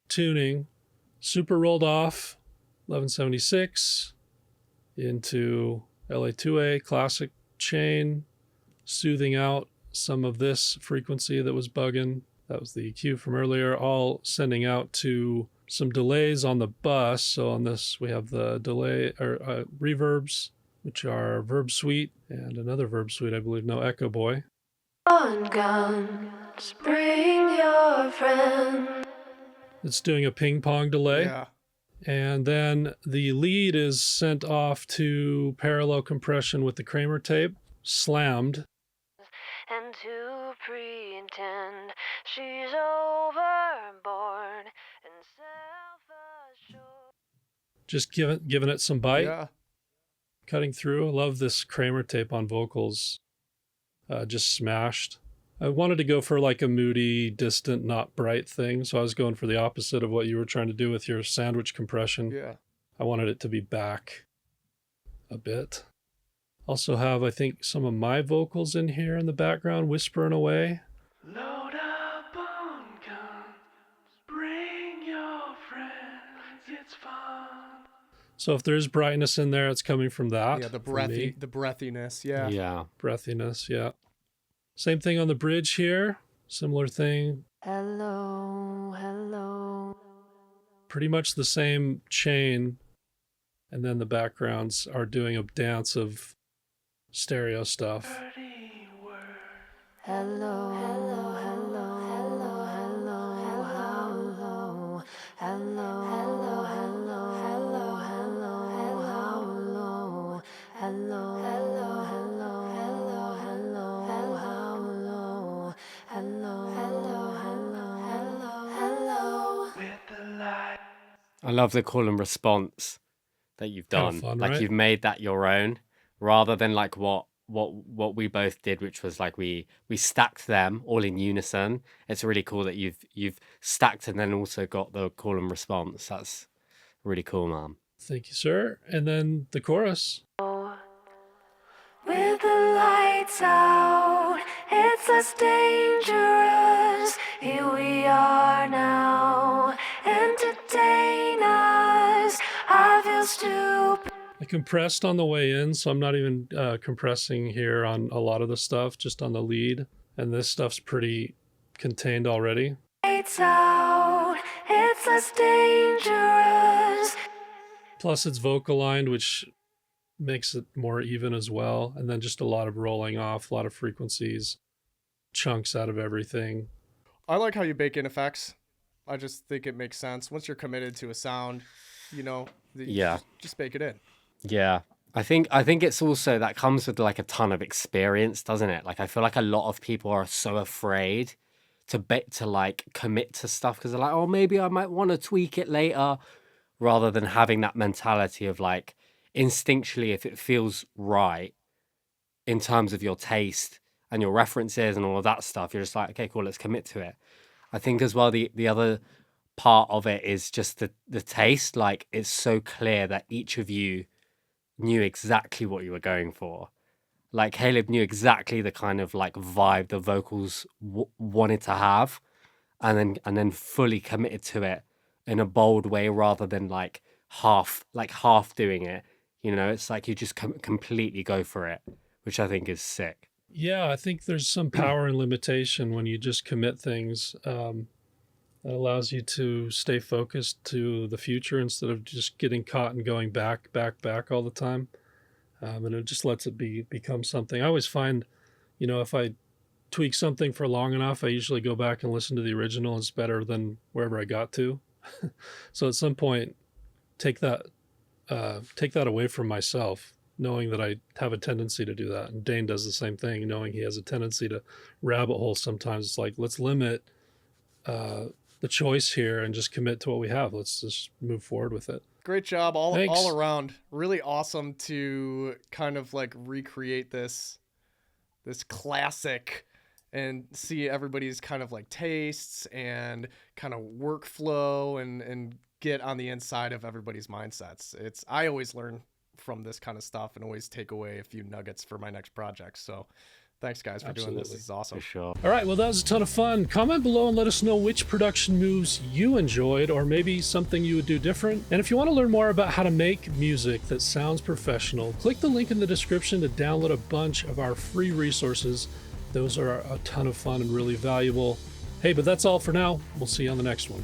tuning, super rolled off, 1176 into LA2A, classic chain, soothing out some of this frequency that was bugging. That was the EQ from earlier, all sending out to some delays on the bus. So on this, we have the delay or reverbs, which are Verb Suite and another Verb Suite, I believe, no Echo Boy. On guns, bring your friends. It's doing a ping pong delay. Yeah. And then the lead is sent off to parallel compression with the Kramer tape, slammed. And to pretend she's overboard and self-assured. Just giving it some bite, Yeah. cutting through. I love this Kramer tape on vocals. Just smashed. I wanted to go for like a moody, distant, not bright thing. So I was going for the opposite of what you were trying to do with your sandwich compression. Yeah. I wanted it to be back a bit. Also have, I think, some of my vocals in here in the background, whispering away. Load up on guns, bring your friends, it's fun. So if there's brightness in there, it's coming from that. Yeah. The for me. breathiness. Yeah. Yeah. Breathiness, yeah. Same thing on the bridge here. Similar thing. Hello, hello. Pretty much the same chain. And then the backgrounds are doing a dance of stereo stuff. Dirty word. Hello, hello, hello, hello, hello, hello, hello, hello, hello, hello, hello, hello, hello, hello, hello, hello, hello, hello. With the light. I love the call and response that you've Kinda done. fun, Like right? you've made that your own, rather than like what we both did, which was like we stacked them all in unison. It's really cool that you've stacked and then also got the call and response. That's really cool, man. Thank you, sir. And then the chorus. With the lights out, it's less dangerous. Here we are now. Entertain us. I feel stupid. I compressed on the way in, so I'm not even compressing here on a lot of the stuff, just on the lead. And this stuff's pretty contained already. Lights out, it's less dangerous. Plus it's vocalized, which makes it more even as well. And then just a lot of rolling off, a lot of frequencies, chunks out of everything. I like how you bake in effects. I just think it makes sense. Once you're committed to a sound, Yeah. just bake it in. Yeah. I think it's also that comes with like a ton of experience, doesn't it? Like I feel like a lot of people are so afraid to like commit to stuff because they're like, oh, maybe I might want to tweak it later, rather than having that mentality of like instinctually, if it feels right in terms of your taste and your references and all of that stuff, you're just like, okay, cool, let's commit to it. I think as well, the other part of it is just the taste. Like it's so clear that each of you knew exactly what you were going for. Like Caleb knew exactly the kind of like vibe the vocals wanted to have, and then fully committed to it in a bold way rather than like half doing it. You know, it's like you just completely go for it, which I think is sick. Yeah, I think there's some power in limitation when you just commit things. It allows you to stay focused to the future instead of just getting caught and going back all the time. And it just lets it become something. I always find, if I tweak something for long enough, I usually go back and listen to the original. It's better than wherever I got to. So at some point, take that away from myself, knowing that I have a tendency to do that. And Dane does the same thing, knowing he has a tendency to rabbit hole sometimes. It's like, let's limit the choice here and just commit to what we have. Let's just move forward with it. Great job all Thanks. around. Really awesome to kind of like recreate this classic and see everybody's kind of like tastes and kind of workflow and get on the inside of everybody's mindsets. I always learn from this kind of stuff and always take away a few nuggets for my next project. So thanks guys for doing this. This is awesome. For sure. All right, well, that was a ton of fun. Comment below and let us know which production moves you enjoyed, or maybe something you would do different. And if you want to learn more about how to make music that sounds professional, click the link in the description to download a bunch of our free resources. Those are a ton of fun and really valuable. Hey, but that's all for now. We'll see you on the next one.